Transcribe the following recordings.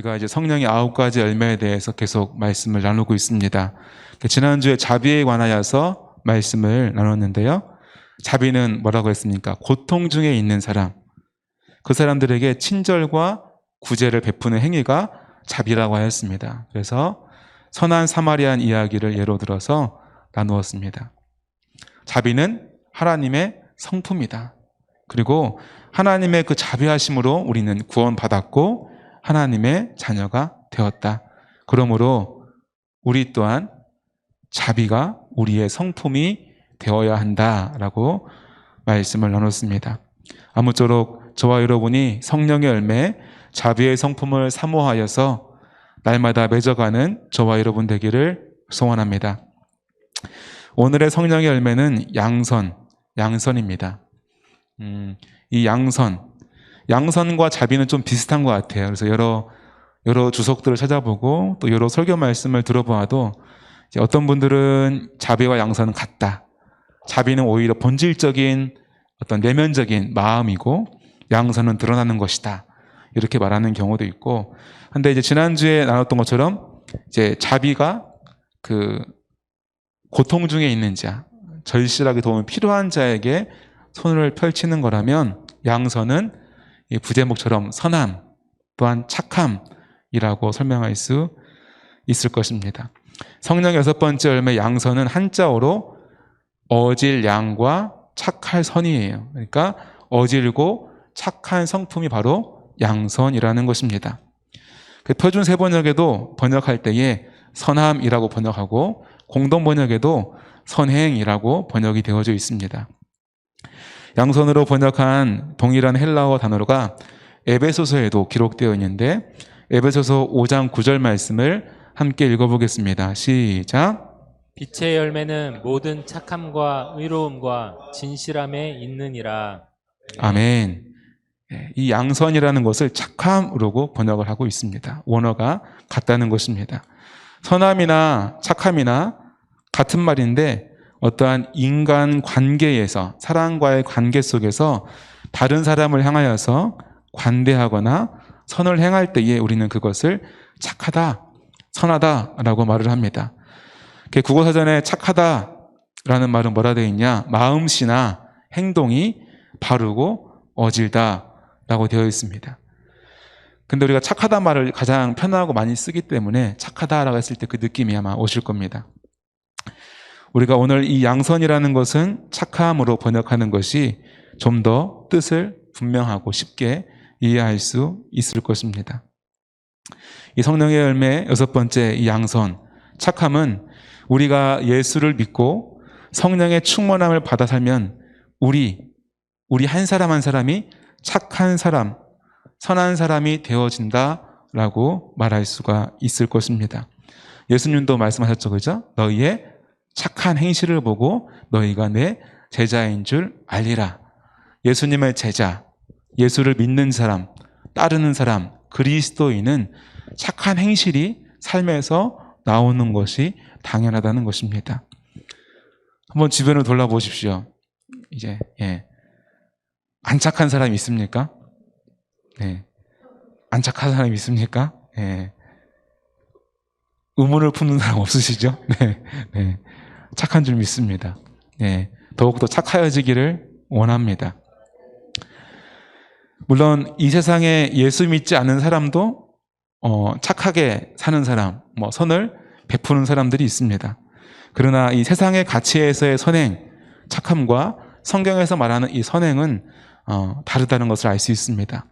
우리가 이제 성령의 9가지 열매에 대해서 계속 말씀을 나누고 있습니다. 지난주에 자비에 관하여서 말씀을 나눴는데요. 자비는 뭐라고 했습니까? 고통 중에 있는 사람, 그 사람들에게 친절과 구제를 베푸는 행위가 자비라고 하였습니다. 그래서 선한 사마리안 이야기를 예로 들어서 나누었습니다. 자비는 하나님의 성품이다. 그리고 하나님의 그 자비하심으로 우리는 구원받았고 하나님의 자녀가 되었다. 그러므로 우리 또한 자비가 우리의 성품이 되어야 한다라고 말씀을 나눴습니다. 아무쪼록 저와 여러분이 성령의 열매, 자비의 성품을 사모하여서 날마다 맺어가는 저와 여러분 되기를 소원합니다. 오늘의 성령의 열매는 양선입니다. 이 양선과 자비는 좀 비슷한 것 같아요. 그래서 여러 주석들을 찾아보고 또 여러 설교 말씀을 들어보아도 어떤 분들은 자비와 양선은 같다. 자비는 오히려 본질적인 어떤 내면적인 마음이고 양선은 드러나는 것이다. 이렇게 말하는 경우도 있고. 근데 이제 지난주에 나눴던 것처럼 이제 자비가 그 고통 중에 있는 자, 절실하게 도움이 필요한 자에게 손을 펼치는 거라면 양선은 이 부제목처럼 선함 또한 착함이라고 설명할 수 있을 것입니다. 성령의 6번째 열매 양선은 한자어로 어질 양과 착할 선이에요. 그러니까 어질고 착한 성품이 바로 양선이라는 것입니다. 그 표준 세번역에도 번역할 때에 선함이라고 번역하고 공동 번역에도 선행이라고 번역이 되어져 있습니다. 양선으로 번역한 동일한 헬라어 단어가 에베소서에도 기록되어 있는데 에베소서 5장 9절 말씀을 함께 읽어보겠습니다. 시작. 빛의 열매는 모든 착함과 의로움과 진실함에 있느니라. 아멘. 이 양선이라는 것을 착함으로 번역을 하고 있습니다. 원어가 같다는 것입니다. 선함이나 착함이나 같은 말인데 어떠한 인간 관계에서 사람과의 관계 속에서 다른 사람을 향하여서 관대하거나 선을 행할 때에 우리는 그것을 착하다, 선하다라고 말을 합니다. 국어사전에 착하다라는 말은 뭐라 되어 있냐? 마음씨나 행동이 바르고 어질다라고 되어 있습니다. 근데 우리가 착하다 말을 가장 편하고 많이 쓰기 때문에 착하다라고 했을 때 그 느낌이 아마 오실 겁니다. 우리가 오늘 이 양선이라는 것은 착함으로 번역하는 것이 좀 더 뜻을 분명하고 쉽게 이해할 수 있을 것입니다. 이 성령의 열매 6번째 이 양선, 착함은 우리가 예수를 믿고 성령의 충만함을 받아 살면 우리 한 사람 한 사람이 착한 사람, 선한 사람이 되어진다라고 말할 수가 있을 것입니다. 예수님도 말씀하셨죠, 그죠? 너희의 착한 행실을 보고 너희가 내 제자인 줄 알리라. 예수님의 제자, 예수를 믿는 사람, 따르는 사람, 그리스도인은 착한 행실이 삶에서 나오는 것이 당연하다는 것입니다. 한번 주변을 돌아보십시오. 이제 안 착한 사람이 있습니까? 안 착한 사람이 있습니까? 의문을 품는 사람 없으시죠? 네. 착한 줄 믿습니다. 더욱더 착하여지기를 원합니다. 물론 이 세상에 예수 믿지 않는 사람도 착하게 사는 사람, 선을 베푸는 사람들이 있습니다. 그러나 이 세상의 가치에서의 선행, 착함과 성경에서 말하는 이 선행은 다르다는 것을 알 수 있습니다.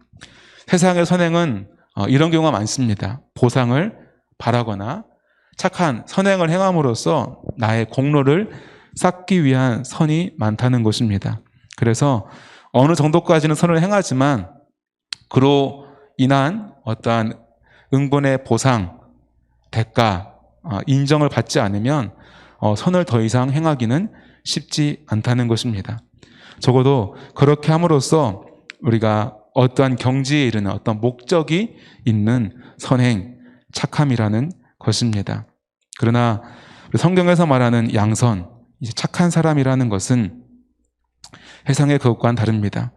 세상의 선행은 이런 경우가 많습니다. 보상을 바라거나 착한 선행을 행함으로써 나의 공로를 쌓기 위한 선이 많다는 것입니다. 그래서 어느 정도까지는 선을 행하지만 그로 인한 어떠한 응분의 보상, 대가, 인정을 받지 않으면 선을 더 이상 행하기는 쉽지 않다는 것입니다. 적어도 그렇게 함으로써 우리가 어떠한 경지에 이르는 어떤 목적이 있는 선행, 착함이라는 것입니다. 그러나 성경에서 말하는 양선, 이제 착한 사람이라는 것은 세상의 그것과는 다릅니다.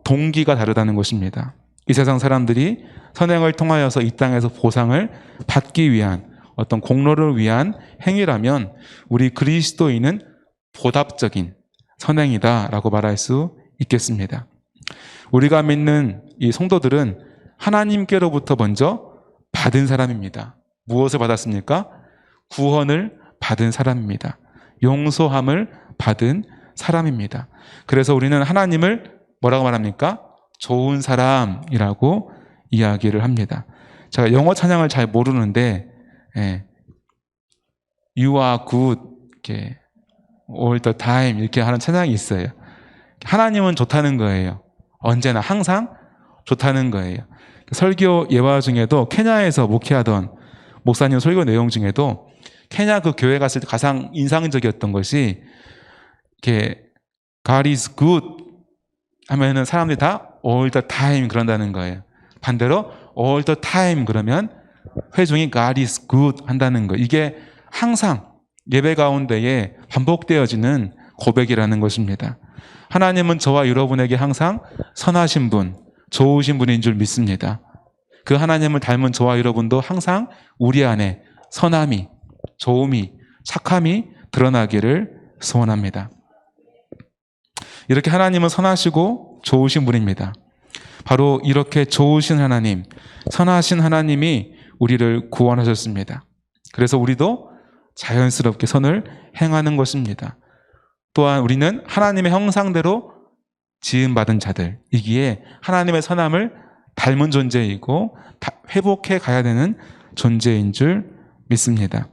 동기가 다르다는 것입니다. 이 세상 사람들이 선행을 통하여서 이 땅에서 보상을 받기 위한 어떤 공로를 위한 행위라면 우리 그리스도인은 보답적인 선행이다라고 말할 수 있겠습니다. 우리가 믿는 이 성도들은 하나님께로부터 먼저 받은 사람입니다. 무엇을 받았습니까? 구원을 받은 사람입니다. 용서함을 받은 사람입니다. 그래서 우리는 하나님을 뭐라고 말합니까? 좋은 사람이라고 이야기를 합니다. 제가 영어 찬양을 잘 모르는데 You are good 이렇게 all the time 이렇게 하는 찬양이 있어요. 하나님은 좋다는 거예요. 언제나 항상 좋다는 거예요. 설교 예화 중에도 케냐에서 목회하던 목사님 설교 내용 중에도 케냐 그 교회 갔을 때 가장 인상적이었던 것이 이렇게 God is good 하면은 사람들이 다 all the time 그런다는 거예요. 반대로 all the time 그러면 회중이 God is good 한다는 거예요. 이게 항상 예배 가운데에 반복되어지는 고백이라는 것입니다. 하나님은 저와 여러분에게 항상 선하신 분, 좋으신 분인 줄 믿습니다. 그 하나님을 닮은 저와 여러분도 항상 우리 안에 선함이, 좋음이, 착함이 드러나기를 소원합니다. 이렇게 하나님은 선하시고 좋으신 분입니다. 바로 이렇게 좋으신 하나님, 선하신 하나님이 우리를 구원하셨습니다. 그래서 우리도 자연스럽게 선을 행하는 것입니다. 또한 우리는 하나님의 형상대로 지음받은 자들이기에 하나님의 선함을 닮은 존재이고 회복해 가야 되는 존재인 줄 믿습니다.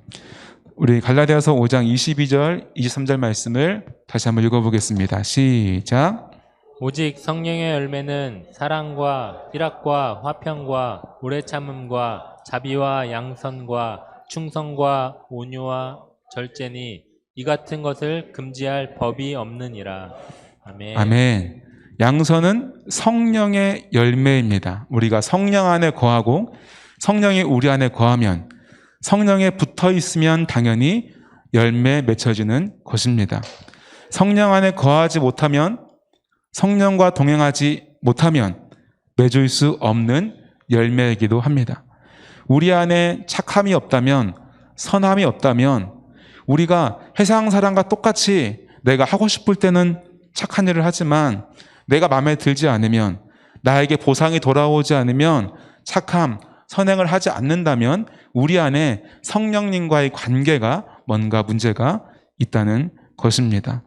우리 갈라디아서 5장 22절, 23절 말씀을 다시 한번 읽어보겠습니다. 시작. 오직 성령의 열매는 사랑과 희락과 화평과 오래 참음과 자비와 양선과 충성과 온유와 절제니 이 같은 것을 금지할 법이 없느니라. 아멘. 아멘. 양선은 성령의 열매입니다. 우리가 성령 안에 거하고 성령이 우리 안에 거하면 성령에 붙어 있으면 당연히 열매 맺혀지는 것입니다. 성령 안에 거하지 못하면 성령과 동행하지 못하면 맺을 수 없는 열매이기도 합니다. 우리 안에 착함이 없다면 선함이 없다면 우리가 세상 사람과 똑같이 내가 하고 싶을 때는 착한 일을 하지만 내가 마음에 들지 않으면 나에게 보상이 돌아오지 않으면 착함, 선행을 하지 않는다면 우리 안에 성령님과의 관계가 뭔가 문제가 있다는 것입니다.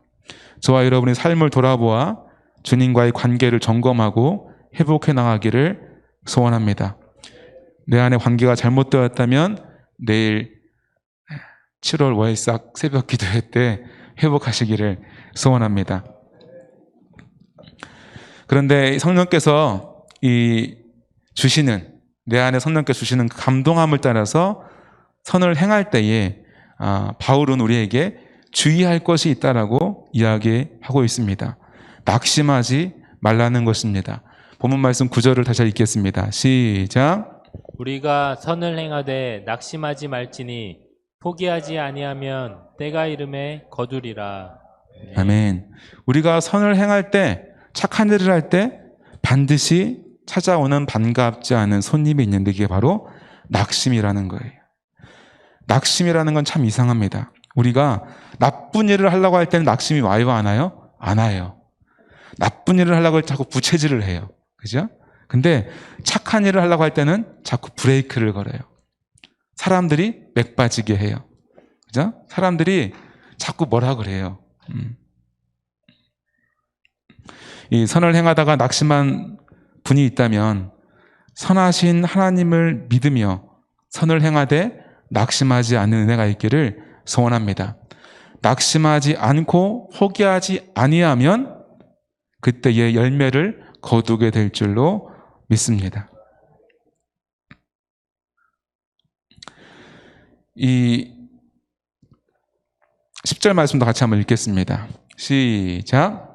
저와 여러분의 삶을 돌아보아 주님과의 관계를 점검하고 회복해 나가기를 소원합니다. 내 안에 관계가 잘못되었다면 내일 7월 월삭 새벽 기도회 때 회복하시기를 소원합니다. 그런데 성령께서 내 안에 성령께서 주시는 감동함을 따라서 선을 행할 때에 바울은 우리에게 주의할 것이 있다라고 이야기하고 있습니다. 낙심하지 말라는 것입니다. 본문 말씀 9절을 다시 읽겠습니다. 시작. 우리가 선을 행하되 낙심하지 말지니 포기하지 아니하면 때가 이름에 거두리라. 아멘. 우리가 선을 행할 때, 착한 일을 할 때 반드시 찾아오는 반갑지 않은 손님이 있는데 그게 바로 낙심이라는 거예요. 낙심이라는 건 참 이상합니다. 우리가 나쁜 일을 하려고 할 때는 낙심이 와요, 안 와요? 안 와요. 나쁜 일을 하려고 할 때 자꾸 부채질을 해요. 그죠? 근데 착한 일을 하려고 할 때는 자꾸 브레이크를 걸어요. 사람들이 맥 빠지게 해요. 그죠? 사람들이 자꾸 뭐라 그래요. 이 선을 행하다가 낙심한 분이 있다면 선하신 하나님을 믿으며 선을 행하되 낙심하지 않는 은혜가 있기를 소원합니다. 낙심하지 않고 포기하지 아니하면 그때의 열매를 거두게 될 줄로 믿습니다. 이 10절 말씀도 같이 한번 읽겠습니다. 시작.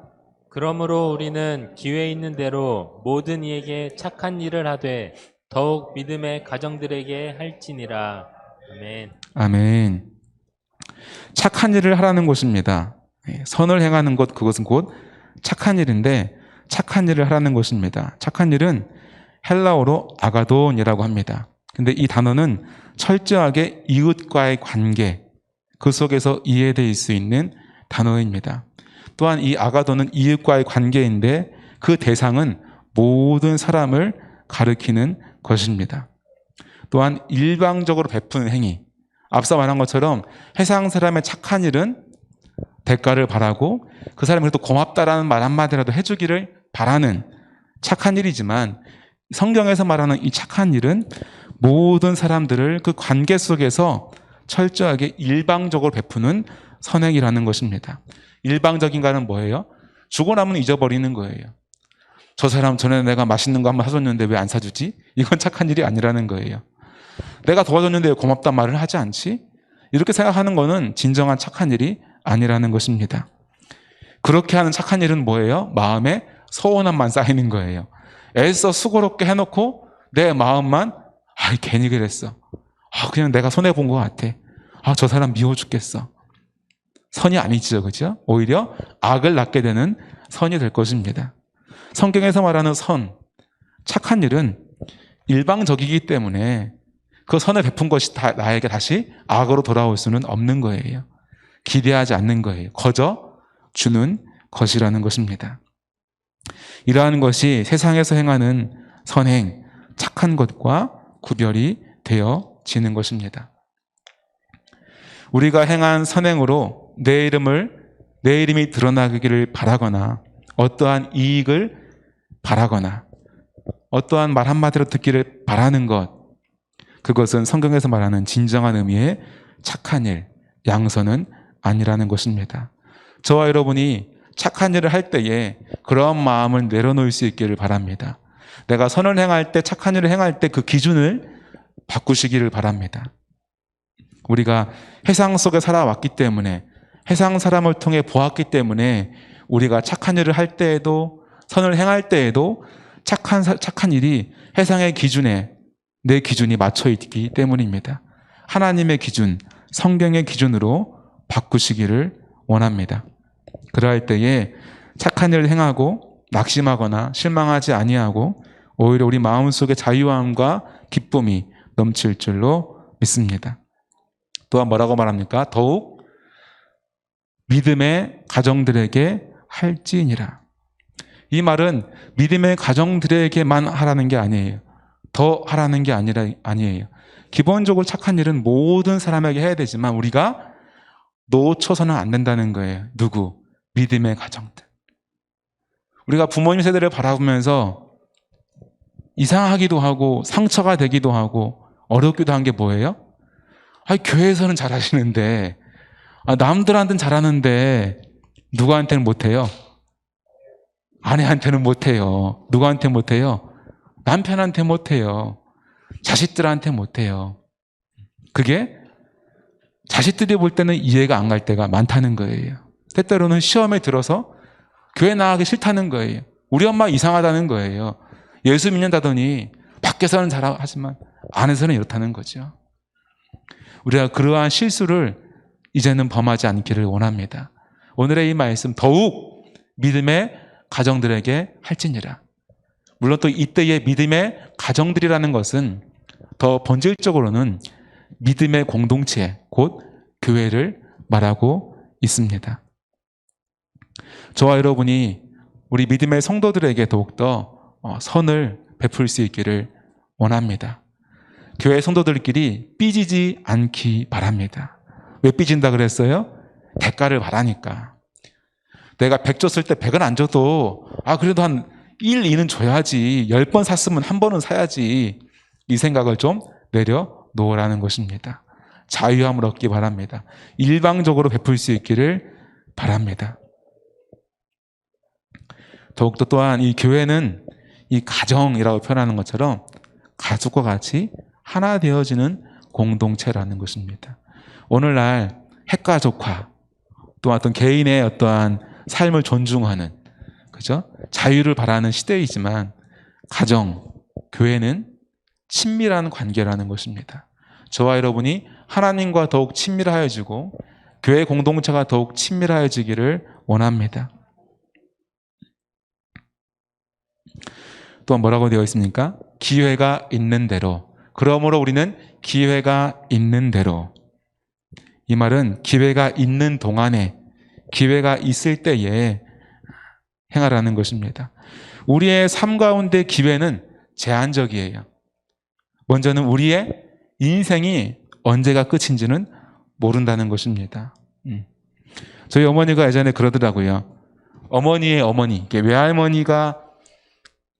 그러므로 우리는 기회 있는 대로 모든 이에게 착한 일을 하되 더욱 믿음의 가정들에게 할지니라. 아멘. 아멘. 착한 일을 하라는 것입니다. 선을 행하는 것, 그것은 곧 착한 일인데 착한 일을 하라는 것입니다. 착한 일은 헬라어로 아가돈이라고 합니다. 근데 이 단어는 철저하게 이웃과의 관계, 그 속에서 이해될 수 있는 단어입니다. 또한 이 아가돈은 이웃과의 관계인데 그 대상은 모든 사람을 가리키는 것입니다. 또한 일방적으로 베푸는 행위, 앞서 말한 것처럼 세상 사람의 착한 일은 대가를 바라고 그 사람이 그래도 고맙다라는 말 한마디라도 해주기를 바라는 착한 일이지만 성경에서 말하는 이 착한 일은 모든 사람들을 그 관계 속에서 철저하게 일방적으로 베푸는 선행이라는 것입니다. 일방적인가는 뭐예요? 주고 나면 잊어버리는 거예요. 저 사람 전에 내가 맛있는 거 한번 사줬는데 왜 안 사주지? 이건 착한 일이 아니라는 거예요. 내가 도와줬는데 왜 고맙단 말을 하지 않지? 이렇게 생각하는 거는 진정한 착한 일이 아니라는 것입니다. 그렇게 하는 착한 일은 뭐예요? 마음에 서운함만 쌓이는 거예요. 애써 수고롭게 해놓고 내 마음만 괜히 그랬어. 그냥 내가 손해본 것 같아. 저 사람 미워 죽겠어. 선이 아니죠, 그죠? 오히려 악을 낳게 되는 선이 될 것입니다. 성경에서 말하는 선, 착한 일은 일방적이기 때문에 그 선을 베푼 것이 나에게 다시 악으로 돌아올 수는 없는 거예요. 기대하지 않는 거예요. 거저 주는 것이라는 것입니다. 이러한 것이 세상에서 행하는 선행, 착한 것과 구별이 되어지는 것입니다. 우리가 행한 선행으로 내 이름이 드러나기를 바라거나 어떠한 이익을 바라거나 어떠한 말 한마디로 듣기를 바라는 것, 그것은 성경에서 말하는 진정한 의미의 착한 일, 양선은 아니라는 것입니다. 저와 여러분이 착한 일을 할 때에 그러한 마음을 내려놓을 수 있기를 바랍니다. 내가 선을 행할 때, 착한 일을 행할 때 그 기준을 바꾸시기를 바랍니다. 우리가 세상 속에 살아왔기 때문에, 세상 사람을 통해 보았기 때문에 우리가 착한 일을 할 때에도, 선을 행할 때에도 착한 일이 세상의 기준에 내 기준이 맞춰 있기 때문입니다. 하나님의 기준, 성경의 기준으로 바꾸시기를 원합니다. 그러할 때에 착한 일을 행하고 낙심하거나 실망하지 아니하고 오히려 우리 마음속에 자유함과 기쁨이 넘칠 줄로 믿습니다. 또한 뭐라고 말합니까? 더욱 믿음의 가정들에게 할지니라. 이 말은 믿음의 가정들에게만 하라는 게 아니에요. 더 하라는 게 아니에요. 기본적으로 착한 일은 모든 사람에게 해야 되지만 우리가 놓쳐서는 안 된다는 거예요. 누구? 믿음의 가정들. 우리가 부모님 세대를 바라보면서 이상하기도 하고 상처가 되기도 하고 어렵기도 한 게 뭐예요? 교회에서는 잘하시는데 남들한테는 잘하는데 누구한테는 못해요? 아내한테는 못해요. 누구한테 못해요? 남편한테 못해요. 자식들한테 못해요. 그게 자식들이 볼 때는 이해가 안 갈 때가 많다는 거예요. 때때로는 시험에 들어서 교회 나가기 싫다는 거예요. 우리 엄마 이상하다는 거예요. 예수 믿는다더니 밖에서는 잘하지만 안에서는 이렇다는 거죠. 우리가 그러한 실수를 이제는 범하지 않기를 원합니다. 오늘의 이 말씀, 더욱 믿음의 가정들에게 할지니라. 물론 또 이때의 믿음의 가정들이라는 것은 더 본질적으로는 믿음의 공동체, 곧 교회를 말하고 있습니다. 저와 여러분이 우리 믿음의 성도들에게 더욱더 선을 베풀 수 있기를 원합니다. 교회 성도들끼리 삐지지 않기 바랍니다. 왜 삐진다 그랬어요? 대가를 바라니까. 내가 100 줬을 때 100은 안 줘도 그래도 한 1, 2는 줘야지. 10번 샀으면 한 번은 사야지. 이 생각을 좀 내려놓으라는 것입니다. 자유함을 얻기 바랍니다. 일방적으로 베풀 수 있기를 바랍니다. 더욱더 또한 이 교회는 이 가정이라고 표현하는 것처럼 가족과 같이 하나 되어지는 공동체라는 것입니다. 오늘날 핵가족화, 또 어떤 개인의 어떠한 삶을 존중하는, 그죠? 자유를 바라는 시대이지만 가정, 교회는 친밀한 관계라는 것입니다. 저와 여러분이 하나님과 더욱 친밀하여지고 교회 공동체가 더욱 친밀하여지기를 원합니다. 또 뭐라고 되어 있습니까? 기회가 있는 대로. 그러므로 우리는 기회가 있는 대로. 이 말은 기회가 있는 동안에, 기회가 있을 때에 행하라는 것입니다. 우리의 삶 가운데 기회는 제한적이에요. 먼저는 우리의 인생이 언제가 끝인지는 모른다는 것입니다. 저희 어머니가 예전에 그러더라고요. 어머니의 어머니, 외할머니가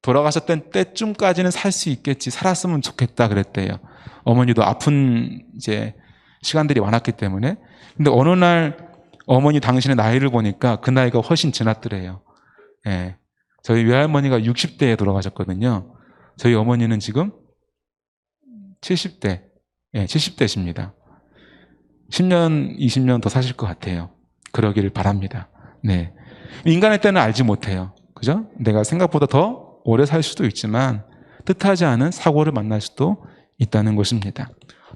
돌아가셨던 때쯤까지는 살 수 있겠지, 살았으면 좋겠다 그랬대요. 어머니도 아픈 이제 시간들이 많았기 때문에. 근데 어느 날 어머니 당신의 나이를 보니까 그 나이가 훨씬 지났더래요. 예. 저희 외할머니가 60대에 돌아가셨거든요. 저희 어머니는 지금 70대, 70대십니다. 10년, 20년 더 사실 것 같아요. 그러기를 바랍니다. 네. 인간의 때는 알지 못해요. 그죠? 내가 생각보다 더 오래 살 수도 있지만 뜻하지 않은 사고를 만날 수도 있다는 것입니다.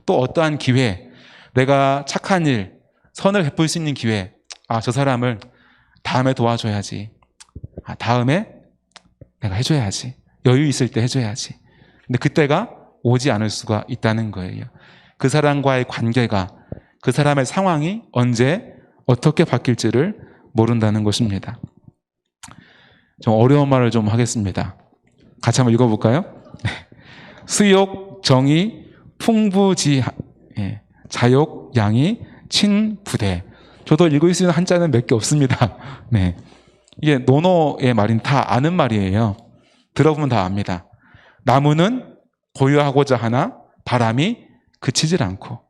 또 어떠한 기회, 내가 착한 일, 선을 베풀 수 있는 기회, 저 사람을 다음에 도와줘야지. 다음에 내가 해줘야지. 여유 있을 때 해줘야지. 근데 그때가 오지 않을 수가 있다는 거예요. 그 사람과의 관계가, 그 사람의 상황이 언제 어떻게 바뀔지를 모른다는 것입니다. 좀 어려운 말을 좀 하겠습니다. 같이 한번 읽어볼까요? 수욕, 정의, 풍부지, 자욕, 양이, 친부대. 저도 읽을 수 있는 한자는 몇 개 없습니다. 네. 이게 논어의 말인 다 아는 말이에요. 들어보면 다 압니다. 나무는 보유하고자 하나 바람이 그치질 않고.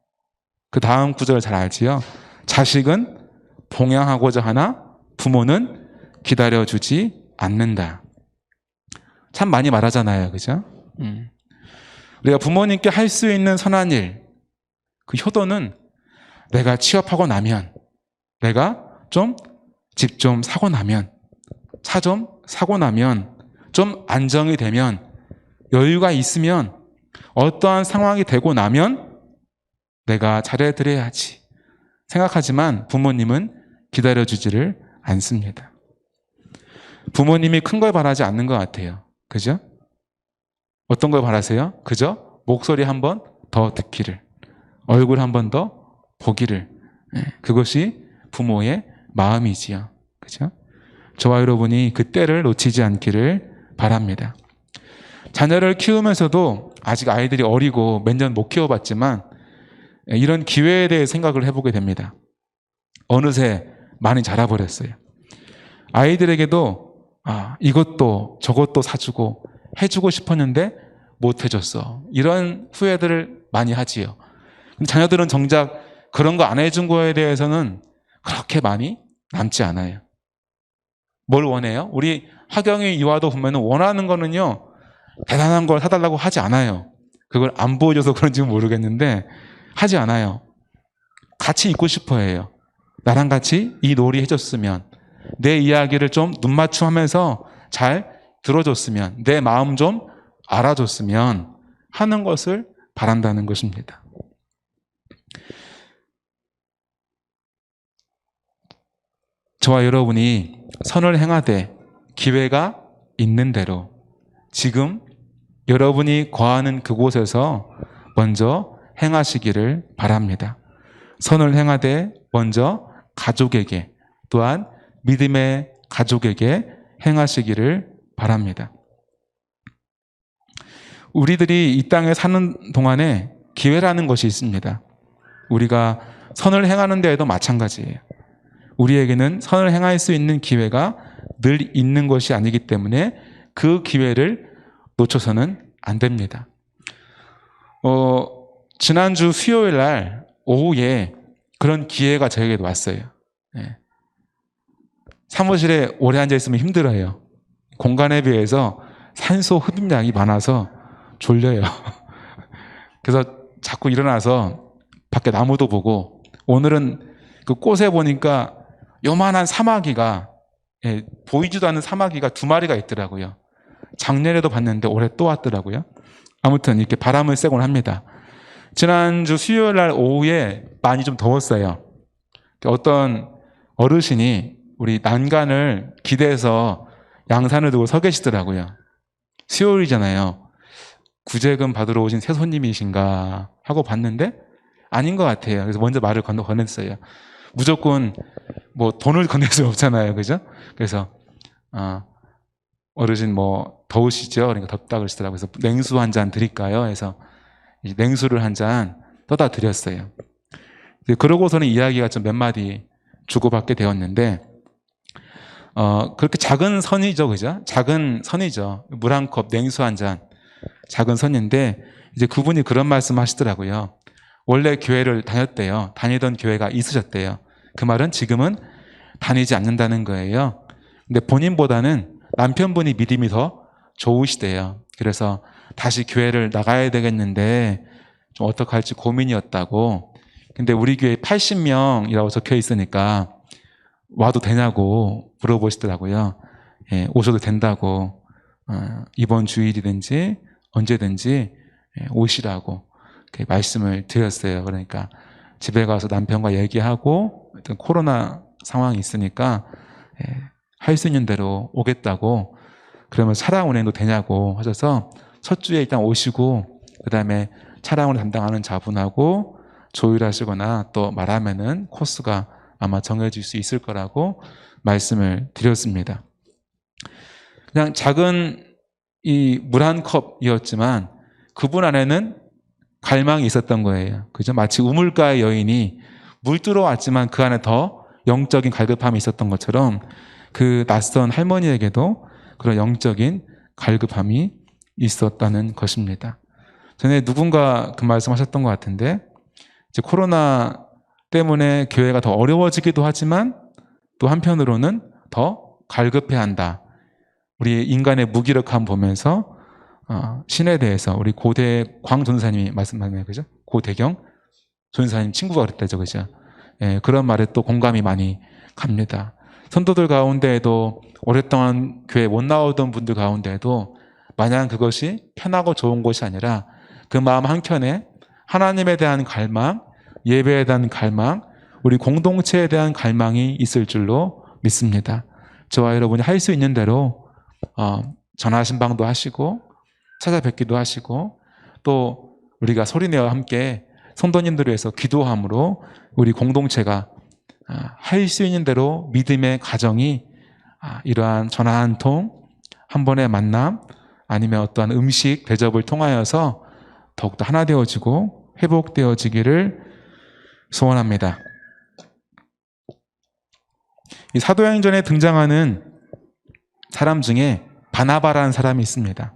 그 다음 구절을 잘 알지요. 자식은 봉양하고자 하나 부모는 기다려주지 않는다. 참 많이 말하잖아요. 그죠? 우리가 부모님께 할 수 있는 선한 일, 그 효도는 내가 취업하고 나면, 내가 좀 집 좀 사고 나면, 차 좀 사고 나면, 좀 안정이 되면, 여유가 있으면, 어떠한 상황이 되고 나면 내가 잘해드려야지 생각하지만 부모님은 기다려주지를 않습니다. 부모님이 큰 걸 바라지 않는 것 같아요. 그죠? 어떤 걸 바라세요? 그죠? 목소리 한 번 더 듣기를, 얼굴 한 번 더 보기를. 그것이 부모의 마음이지요. 그죠? 저와 여러분이 그 때를 놓치지 않기를 바랍니다. 자녀를 키우면서도 아직 아이들이 어리고 몇 년 못 키워봤지만 이런 기회에 대해 생각을 해보게 됩니다. 어느새 많이 자라버렸어요. 아이들에게도 이것도 저것도 사주고 해주고 싶었는데 못 해줬어. 이런 후회들을 많이 하지요. 근데 자녀들은 정작 그런 거 안 해준 거에 대해서는 그렇게 많이 남지 않아요. 뭘 원해요? 우리 하경이 이화도 보면 원하는 거는요, 대단한 걸 사달라고 하지 않아요. 그걸 안 보여줘서 그런지 모르겠는데 하지 않아요. 같이 있고 싶어 해요. 나랑 같이 이 놀이 해줬으면, 내 이야기를 좀 눈맞춤하면서 잘 들어줬으면, 내 마음 좀 알아줬으면 하는 것을 바란다는 것입니다. 저와 여러분이 선을 행하되 기회가 있는 대로 지금 여러분이 거하는 그곳에서 먼저 행하시기를 바랍니다. 선을 행하되 먼저 가족에게, 또한 믿음의 가족에게 행하시기를 바랍니다. 우리들이 이 땅에 사는 동안에 기회라는 것이 있습니다. 우리가 선을 행하는 데에도 마찬가지예요. 우리에게는 선을 행할 수 있는 기회가 늘 있는 것이 아니기 때문에 그 기회를 놓쳐서는 안 됩니다. 지난주 수요일 날 오후에 그런 기회가 저에게도 왔어요. 사무실에 오래 앉아 있으면 힘들어요. 공간에 비해서 산소 흡입량이 많아서 졸려요. 그래서 자꾸 일어나서 밖에 나무도 보고, 오늘은 그 꽃에 보니까 요만한 사마귀가, 보이지도 않는 사마귀가 2마리가 있더라고요. 작년에도 봤는데 올해 또 왔더라고요. 아무튼 이렇게 바람을 쐬곤 합니다. 지난주 수요일 날 오후에 많이 좀 더웠어요. 어떤 어르신이 우리 난간을 기대서 양산을 두고 서 계시더라고요. 수요일이잖아요. 구제금 받으러 오신 새 손님이신가 하고 봤는데 아닌 것 같아요. 그래서 먼저 말을 건넸어요. 무조건 뭐 돈을 건넬 수 없잖아요. 그죠? 그래서 어르신 뭐 더우시죠? 그러니까 덥다 그러시더라고요. 그래서 냉수 한 잔 드릴까요? 해서 이제 냉수를 한 잔 떠다 드렸어요. 그러고서는 이야기가 좀 몇 마디 주고받게 되었는데 그렇게 작은 선이죠. 그죠? 작은 선이죠. 물 한 컵, 냉수 한 잔. 작은 선인데 이제 그분이 그런 말씀 하시더라고요. 원래 교회를 다녔대요. 다니던 교회가 있으셨대요. 그 말은 지금은 다니지 않는다는 거예요. 근데 본인보다는 남편분이 믿음이 더 좋으시대요. 그래서 다시 교회를 나가야 되겠는데 좀 어떻게 할지 고민이었다고. 근데 우리 교회 80명이라고 적혀 있으니까 와도 되냐고 물어보시더라고요. 예, 오셔도 된다고. 이번 주일이든지 언제든지 오시라고 말씀을 드렸어요. 그러니까 집에 가서 남편과 얘기하고 코로나 상황이 있으니까 할 수 있는 대로 오겠다고. 그러면 차량 운행도 되냐고 하셔서 첫 주에 일단 오시고 그 다음에 차량을 담당하는 자분하고 조율하시거나 또 말하면은 코스가 아마 정해질 수 있을 거라고 말씀을 드렸습니다. 그냥 작은 이 물 한 컵이었지만 그분 안에는 갈망이 있었던 거예요. 그죠? 마치 우물가의 여인이 물 뜨러 왔지만 그 안에 더 영적인 갈급함이 있었던 것처럼 그 낯선 할머니에게도 그런 영적인 갈급함이 있었다는 것입니다. 전에 누군가 그 말씀하셨던 것 같은데 이제 코로나 때문에 교회가 더 어려워지기도 하지만 또 한편으로는 더 갈급해한다. 우리 인간의 무기력함 보면서 신에 대해서 우리 고대광 전사님이 말씀하네요. 그죠? 고대경 전사님 친구가 그랬다죠. 그죠? 예, 그런 말에 또 공감이 많이 갑니다. 성도들 가운데에도 오랫동안 교회 못 나오던 분들 가운데에도 마냥 그것이 편하고 좋은 것이 아니라 그 마음 한켠에 하나님에 대한 갈망, 예배에 대한 갈망, 우리 공동체에 대한 갈망이 있을 줄로 믿습니다. 저와 여러분이 할 수 있는 대로 전화 신방도 하시고 찾아뵙기도 하시고 또 우리가 소리내어 함께 성도님들을 위해서 기도함으로 우리 공동체가 할 수 있는 대로 믿음의 가정이 이러한 전화 한 통, 한 번의 만남 아니면 어떠한 음식 대접을 통하여서 더욱더 하나 되어지고 회복되어지기를 소원합니다. 이 사도행전에 등장하는 사람 중에 바나바라는 사람이 있습니다.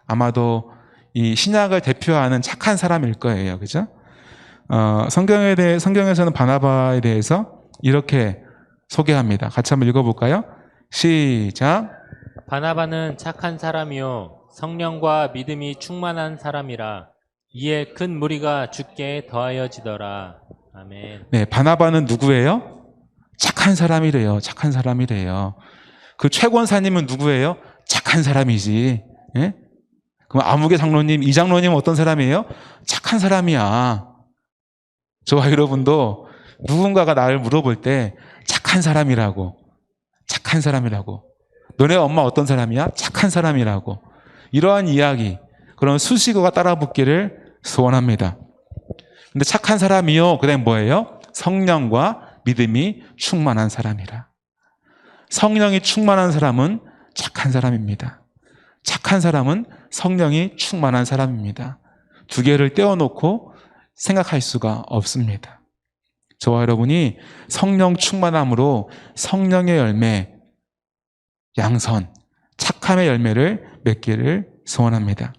아마도 이 신약을 대표하는 착한 사람일 거예요. 그죠? 성경에서는 바나바에 대해서 이렇게 소개합니다. 같이 한번 읽어볼까요? 시작. 바나바는 착한 사람이요 성령과 믿음이 충만한 사람이라 이에 큰 무리가 주께 더하여지더라. 아멘. 네, 바나바는 누구예요? 착한 사람이래요. 착한 사람이래요. 그 최권사님은 누구예요? 착한 사람이지. 예? 그럼 아무개 장로님, 이 장로님은 어떤 사람이에요? 착한 사람이야. 저와 여러분도 누군가가 나를 물어볼 때 착한 사람이라고. 착한 사람이라고. 너네 엄마 어떤 사람이야? 착한 사람이라고. 이러한 이야기, 그런 수식어가 따라붙기를 소원합니다. 근데 착한 사람이요. 그 다음에 뭐예요? 성령과 믿음이 충만한 사람이라. 성령이 충만한 사람은 착한 사람입니다. 착한 사람은 성령이 충만한 사람입니다. 두 개를 떼어놓고 생각할 수가 없습니다. 저와 여러분이 성령 충만함으로 성령의 열매, 양선, 착함의 열매를 맺기를 소원합니다.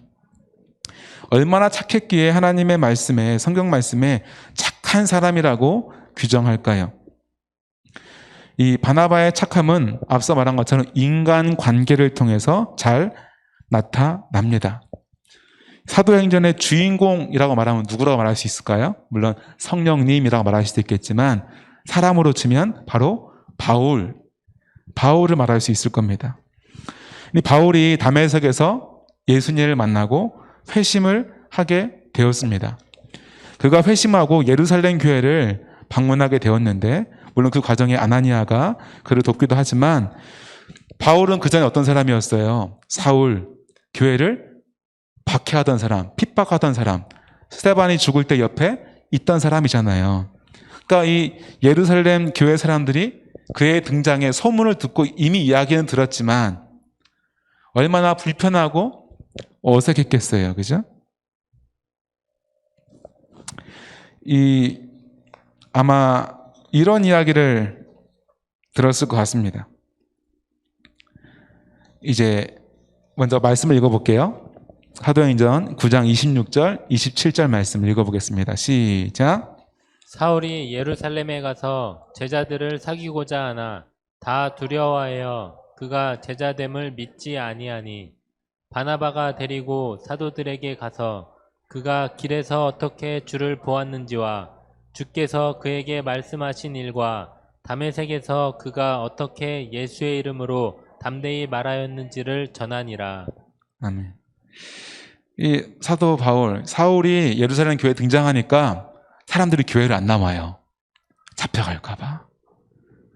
얼마나 착했기에 하나님의 말씀에, 성경 말씀에 착한 사람이라고 규정할까요? 이 바나바의 착함은 앞서 말한 것처럼 인간 관계를 통해서 잘 나타납니다. 사도행전의 주인공이라고 말하면 누구라고 말할 수 있을까요? 물론 성령님이라고 말할 수도 있겠지만 사람으로 치면 바로 바울을 말할 수 있을 겁니다. 바울이 다메섹에서 예수님을 만나고 회심을 하게 되었습니다. 그가 회심하고 예루살렘 교회를 방문하게 되었는데 물론 그 과정에 아나니아가 그를 돕기도 하지만 바울은 그 전에 어떤 사람이었어요? 사울, 교회를 박해하던 사람, 핍박하던 사람, 스데반이 죽을 때 옆에 있던 사람이잖아요. 그러니까 이 예루살렘 교회 사람들이 그의 등장에 소문을 듣고 이미 이야기는 들었지만 얼마나 불편하고 어색했겠어요. 그죠? 아마 이런 이야기를 들었을 것 같습니다. 이제 먼저 말씀을 읽어볼게요. 사도행전 9장 26절, 27절 말씀 읽어보겠습니다. 시작. 사울이 예루살렘에 가서 제자들을 사귀고자 하나 다 두려워하여 그가 제자됨을 믿지 아니하니 바나바가 데리고 사도들에게 가서 그가 길에서 어떻게 주를 보았는지와 주께서 그에게 말씀하신 일과 다메섹에서 그가 어떻게 예수의 이름으로 담대히 말하였는지를 전하니라. 아멘. 이 사도 바울, 사울이 예루살렘 교회에 등장하니까 사람들이 교회를 안 나와요. 잡혀갈까봐.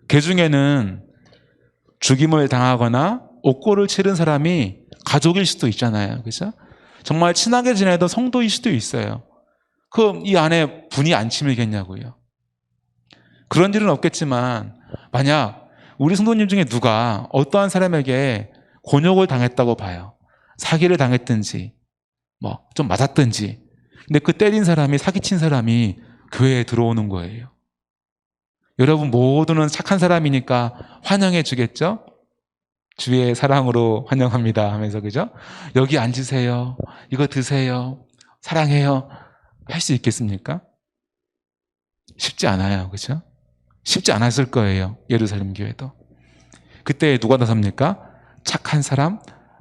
그 중에는 죽임을 당하거나 옥고를 치른 사람이 가족일 수도 있잖아요. 그죠? 정말 친하게 지내던 성도일 수도 있어요. 그럼 이 안에 분이 안 치밀겠냐고요. 그런 일은 없겠지만 만약 우리 성도님 중에 누가 어떠한 사람에게 곤욕을 당했다고 봐요. 사기를 당했든지 좀 맞았든지. 근데 그 때린 사람이 사기친 사람이 교회에 들어오는 거예요. 여러분 모두는 착한 사람이니까 환영해 주겠죠? 주의 사랑으로 환영합니다 하면서, 그죠? 여기 앉으세요. 이거 드세요. 사랑해요. 할 수 있겠습니까? 쉽지 않아요. 그죠? 쉽지 않았을 거예요. 예루살렘 교회도. 그때 누가 나섭니까? 착한 사람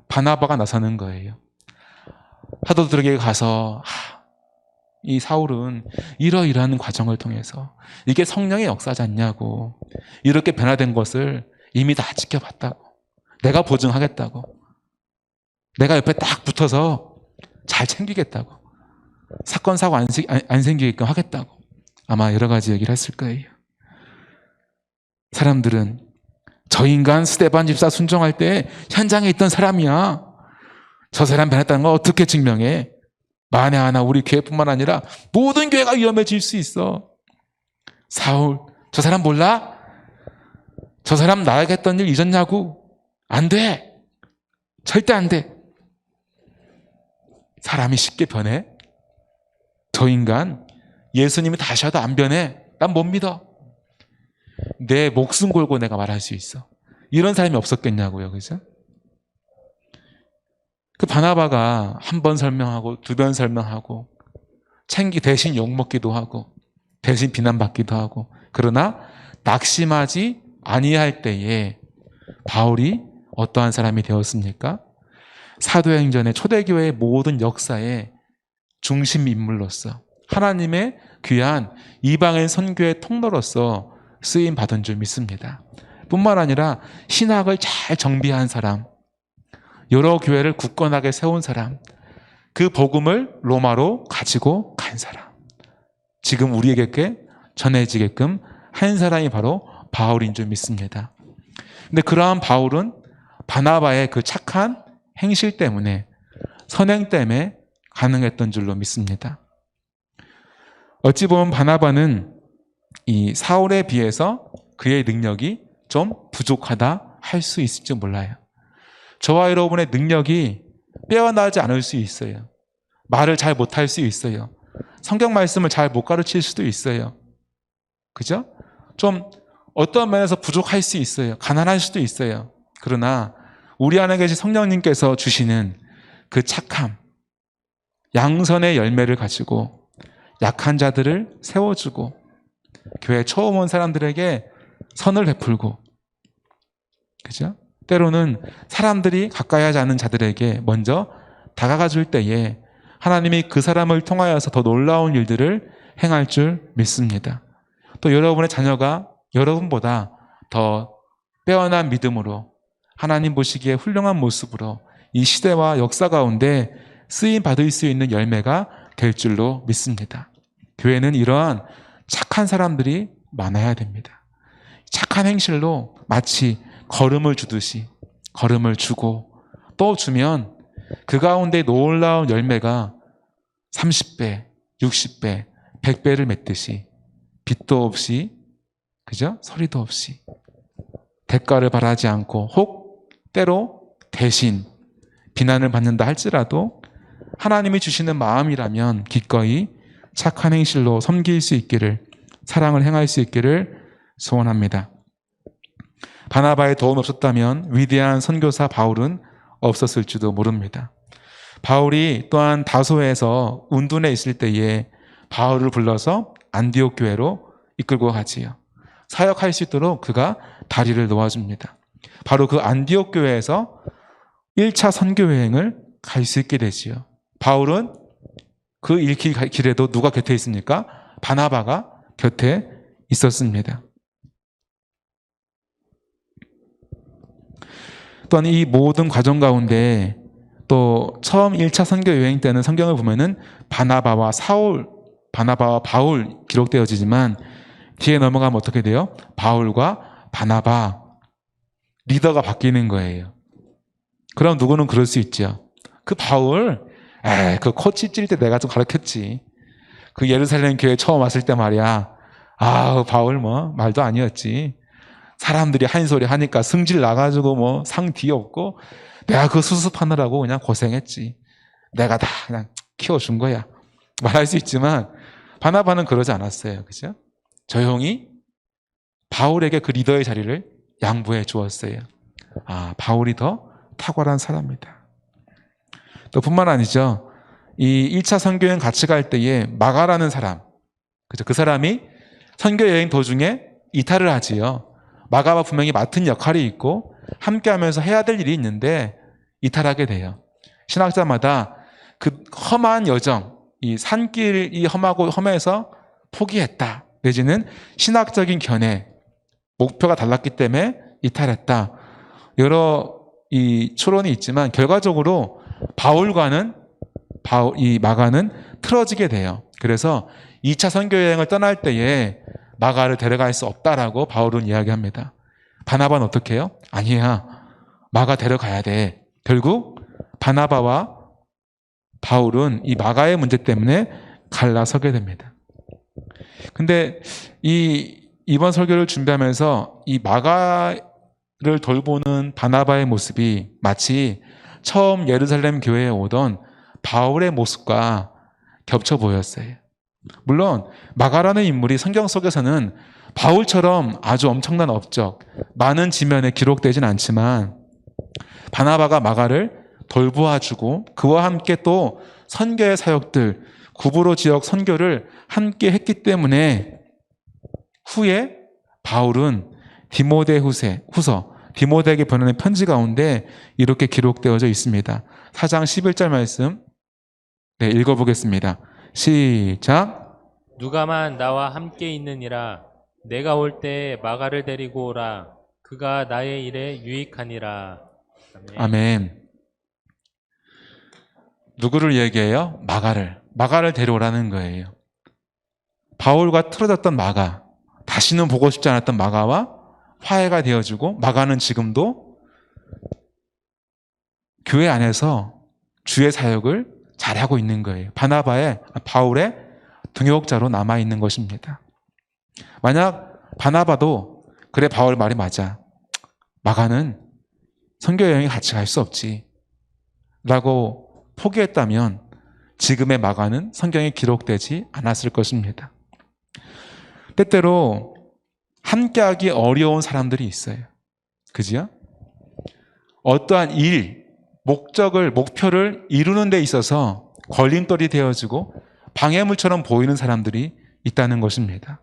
바나바가 나서는 거예요. 사도들에게 가서 이 사울은 이러이러한 과정을 통해서 이게 성령의 역사지 않냐고, 이렇게 변화된 것을 이미 다 지켜봤다고, 내가 보증하겠다고, 내가 옆에 딱 붙어서 잘 챙기겠다고, 사건 사고 안 생기게끔 하겠다고 아마 여러 가지 얘기를 했을 거예요. 사람들은 저 인간 스데반 집사 순종할 때 현장에 있던 사람이야, 저 사람 변했다는 거 어떻게 증명해? 만에 하나 우리 교회뿐만 아니라 모든 교회가 위험해질 수 있어. 사울, 저 사람 몰라? 저 사람 나에게 했던 일 잊었냐고? 안 돼. 절대 안 돼. 사람이 쉽게 변해? 저 인간 예수님이 다시 와도 안 변해. 난 못 믿어. 내 목숨 걸고 내가 말할 수 있어. 이런 사람이 없었겠냐고요. 그죠? 그 바나바가 한 번 설명하고 두 번 설명하고 대신 욕먹기도 하고 대신 비난받기도 하고, 그러나 낙심하지 아니할 때에 바울이 어떠한 사람이 되었습니까? 사도행전의 초대교회의 모든 역사의 중심 인물로서 하나님의 귀한 이방인 선교의 통로로서 쓰임 받은 줄 믿습니다. 뿐만 아니라 신학을 잘 정비한 사람, 여러 교회를 굳건하게 세운 사람, 그 복음을 로마로 가지고 간 사람, 지금 우리에게 전해지게끔 한 사람이 바로 바울인 줄 믿습니다. 근데 그러한 바울은 바나바의 그 착한 행실 때문에, 선행 때문에 가능했던 줄로 믿습니다. 어찌 보면 바나바는 이 사울에 비해서 그의 능력이 좀 부족하다 할 수 있을지 몰라요. 저와 여러분의 능력이 빼어나지 않을 수 있어요. 말을 잘 못할 수 있어요. 성경 말씀을 잘 못 가르칠 수도 있어요. 그죠? 좀 어떤 면에서 부족할 수 있어요. 가난할 수도 있어요. 그러나 우리 안에 계신 성령님께서 주시는 그 착함, 양선의 열매를 가지고 약한 자들을 세워주고 교회 처음 온 사람들에게 선을 베풀고, 그죠? 때로는 사람들이 가까이 하지 않은 자들에게 먼저 다가가 줄 때에 하나님이 그 사람을 통하여서 더 놀라운 일들을 행할 줄 믿습니다. 또 여러분의 자녀가 여러분보다 더 빼어난 믿음으로 하나님 보시기에 훌륭한 모습으로 이 시대와 역사 가운데 쓰임 받을 수 있는 열매가 될 줄로 믿습니다. 교회는 이러한 착한 사람들이 많아야 됩니다. 착한 행실로 마치 걸음을 주듯이 걸음을 주고 또 주면 그 가운데 놀라운 열매가 30배, 60배, 100배를 맺듯이 빚도 없이, 그죠? 서리도 없이 대가를 바라지 않고 혹 때로 대신 비난을 받는다 할지라도 하나님이 주시는 마음이라면 기꺼이 착한 행실로 섬길 수 있기를, 사랑을 행할 수 있기를 소원합니다. 바나바의 도움이 없었다면 위대한 선교사 바울은 없었을지도 모릅니다. 바울이 또한 다소에서 운둔에 있을 때에 바울을 불러서 안디옥 교회로 이끌고 가지요. 사역할 수 있도록 그가 다리를 놓아줍니다. 바로 그 안디옥 교회에서 1차 선교 여행을 갈 수 있게 되지요. 바울은 그 길에도 누가 곁에 있습니까? 바나바가 곁에 있었습니다. 또한 이 모든 과정 가운데 또 처음 1차 선교 여행 때는 성경을 보면은 바나바와 바울 기록되어지지만 뒤에 넘어가면 어떻게 돼요? 바울과 바나바, 리더가 바뀌는 거예요. 그럼 누구는 그럴 수 있죠. 그 바울, 그 코치 찔 때 내가 좀 가르쳤지. 그 예루살렘 교회 처음 왔을 때 말이야. 바울 말도 아니었지. 사람들이 한 소리 하니까 승질 나가지고 상 뒤에 없고 내가 그 수습하느라고 그냥 고생했지. 내가 다 그냥 키워준 거야. 말할 수 있지만 바나바는 그러지 않았어요. 그죠? 조용히 바울에게 그 리더의 자리를 양보해 주었어요. 바울이 더 탁월한 사람이다. 또 뿐만 아니죠. 이 1차 선교여행 같이 갈 때에 마가라는 사람, 그죠? 그 사람이 선교여행 도중에 이탈을 하지요. 마가와 분명히 맡은 역할이 있고 함께 하면서 해야 될 일이 있는데 이탈하게 돼요. 신학자마다 그 험한 여정, 이 산길이 험하고 험해서 포기했다. 내지는 신학적인 견해, 목표가 달랐기 때문에 이탈했다. 여러 이 추론이 있지만 결과적으로 이 마가는 틀어지게 돼요. 그래서 2차 선교 여행을 떠날 때에 마가를 데려갈 수 없다라고 바울은 이야기합니다. 바나바는 어떻게 해요? 아니야. 마가 데려가야 돼. 결국 바나바와 바울은 이 마가의 문제 때문에 갈라서게 됩니다. 근데 이번 설교를 준비하면서 이 마가를 돌보는 바나바의 모습이 마치 처음 예루살렘 교회에 오던 바울의 모습과 겹쳐 보였어요. 물론 마가라는 인물이 성경 속에서는 바울처럼 아주 엄청난 업적, 많은 지면에 기록되진 않지만 바나바가 마가를 돌보아주고 그와 함께 또 선교의 사역들, 구브로 지역 선교를 함께 했기 때문에 후에 바울은 디모데에게 보내는 편지 가운데 이렇게 기록되어져 있습니다. 4장 11절 말씀 읽어보겠습니다. 시작. 누가만 나와 함께 있느니라. 내가 올 때 마가를 데리고 오라. 그가 나의 일에 유익하니라. 아멘. 누구를 얘기해요? 마가를 데려오라는 거예요. 바울과 틀어졌던 마가, 다시는 보고 싶지 않았던 마가와 화해가 되어지고 마가는 지금도 교회 안에서 주의 사역을 잘하고 있는 거예요. 바울의 동역자로 남아있는 것입니다. 만약 바나바도 그래 바울 말이 맞아. 마가는 선교여행에 같이 갈 수 없지 라고 포기했다면 지금의 마가는 성경에 기록되지 않았을 것입니다. 때때로 함께하기 어려운 사람들이 있어요. 그죠? 어떠한 목표를 이루는 데 있어서 걸림돌이 되어지고 방해물처럼 보이는 사람들이 있다는 것입니다.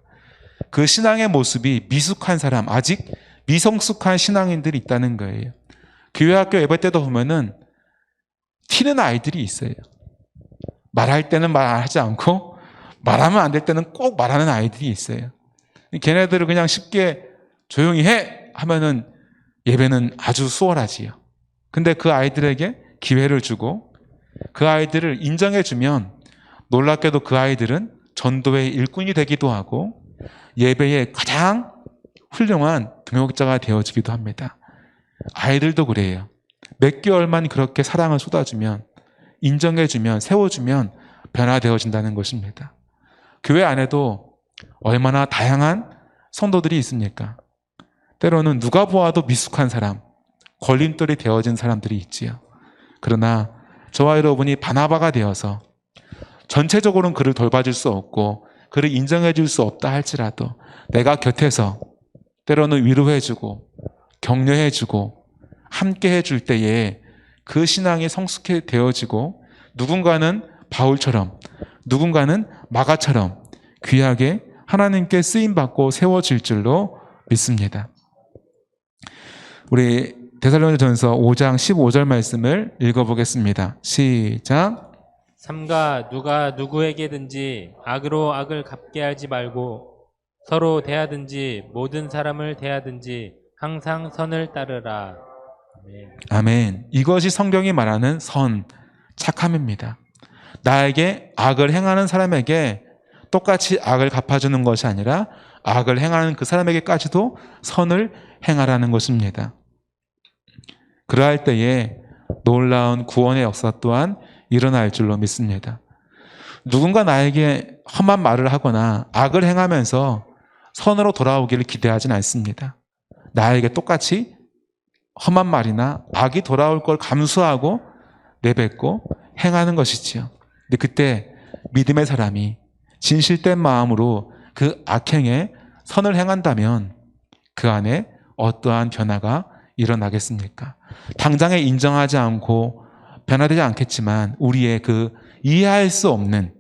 그 신앙의 모습이 미숙한 사람, 아직 미성숙한 신앙인들이 있다는 거예요. 교회학교 예배 때도 보면은 튀는 아이들이 있어요. 말할 때는 말하지 않고 말하면 안 될 때는 꼭 말하는 아이들이 있어요. 걔네들을 그냥 쉽게 조용히 해 하면은 예배는 아주 수월하지요. 근데 그 아이들에게 기회를 주고 그 아이들을 인정해주면 놀랍게도 그 아이들은 전도의 일꾼이 되기도 하고 예배의 가장 훌륭한 동역자가 되어지기도 합니다. 아이들도 그래요. 몇 개월만 그렇게 사랑을 쏟아주면, 인정해주면, 세워주면 변화되어진다는 것입니다. 교회 안에도 얼마나 다양한 성도들이 있습니까? 때로는 누가 보아도 미숙한 사람, 걸림돌이 되어진 사람들이 있지요. 그러나 저와 여러분이 바나바가 되어서 전체적으로는 그를 돌봐줄 수 없고 그를 인정해줄 수 없다 할지라도 내가 곁에서 때로는 위로해주고 격려해주고 함께 해줄 때에 그 신앙이 성숙해 되어지고 누군가는 바울처럼 누군가는 마가처럼 귀하게 하나님께 쓰임받고 세워질 줄로 믿습니다. 우리 데살로니가전서 5장 15절 말씀을 읽어보겠습니다. 시작. 삼가 누가 누구에게든지 악으로 악을 갚게 하지 말고 서로 대하든지 모든 사람을 대하든지 항상 선을 따르라. 아멘. 아멘. 이것이 성경이 말하는 선, 착함입니다. 나에게 악을 행하는 사람에게 똑같이 악을 갚아주는 것이 아니라 악을 행하는 그 사람에게까지도 선을 행하라는 것입니다. 그러할 때에 놀라운 구원의 역사 또한 일어날 줄로 믿습니다. 누군가 나에게 험한 말을 하거나 악을 행하면서 선으로 돌아오기를 기대하진 않습니다. 나에게 똑같이 험한 말이나 악이 돌아올 걸 감수하고 내뱉고 행하는 것이지요. 근데 그때 믿음의 사람이 진실된 마음으로 그 악행에 선을 행한다면 그 안에 어떠한 변화가 일어나겠습니까? 당장에 인정하지 않고 변화되지 않겠지만 우리의 그 이해할 수 없는,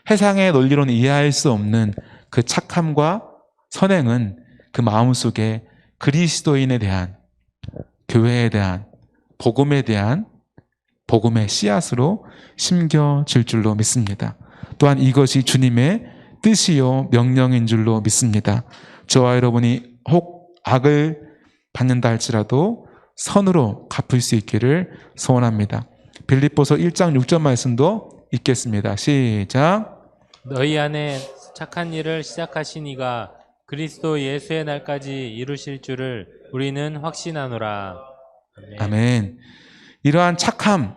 세상의 논리로는 이해할 수 없는 그 착함과 선행은 그 마음속에 그리스도인에 대한, 교회에 대한, 복음에 대한 복음의 씨앗으로 심겨질 줄로 믿습니다. 또한 이것이 주님의 뜻이요 명령인 줄로 믿습니다. 저와 여러분이 혹 악을 받는다 할지라도 선으로 갚을 수 있기를 소원합니다. 빌립보서 1장 6절 말씀도 읽겠습니다. 시작. 너희 안에 착한 일을 시작하신 이가 그리스도 예수의 날까지 이루실 줄을 우리는 확신하노라. 아멘. 아멘. 이러한 착함,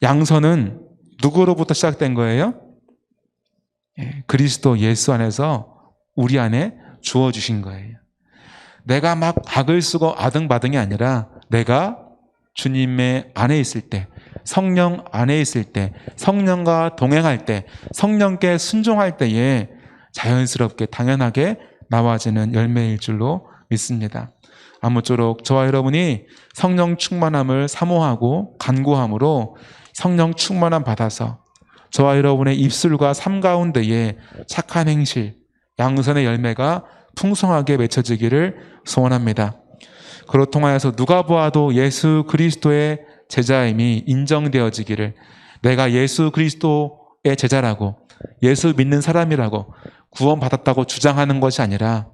양선은 누구로부터 시작된 거예요? 그리스도 예수 안에서 우리 안에 주어주신 거예요. 내가 막 악을 쓰고 아등바등이 아니라 내가 주님의 안에 있을 때, 성령 안에 있을 때, 성령과 동행할 때, 성령께 순종할 때에 자연스럽게 당연하게 나와지는 열매일 줄로 믿습니다. 아무쪼록 저와 여러분이 성령 충만함을 사모하고 간구함으로 성령 충만함 받아서 저와 여러분의 입술과 삶 가운데에 착한 행실, 양선의 열매가 풍성하게 맺혀지기를 소원합니다. 그로 통하여서 누가 보아도 예수 그리스도의 제자임이 인정되어지기를, 내가 예수 그리스도의 제자라고, 예수 믿는 사람이라고 구원받았다고 주장하는 것이 아니라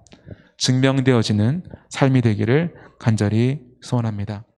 증명되어지는 삶이 되기를 간절히 소원합니다.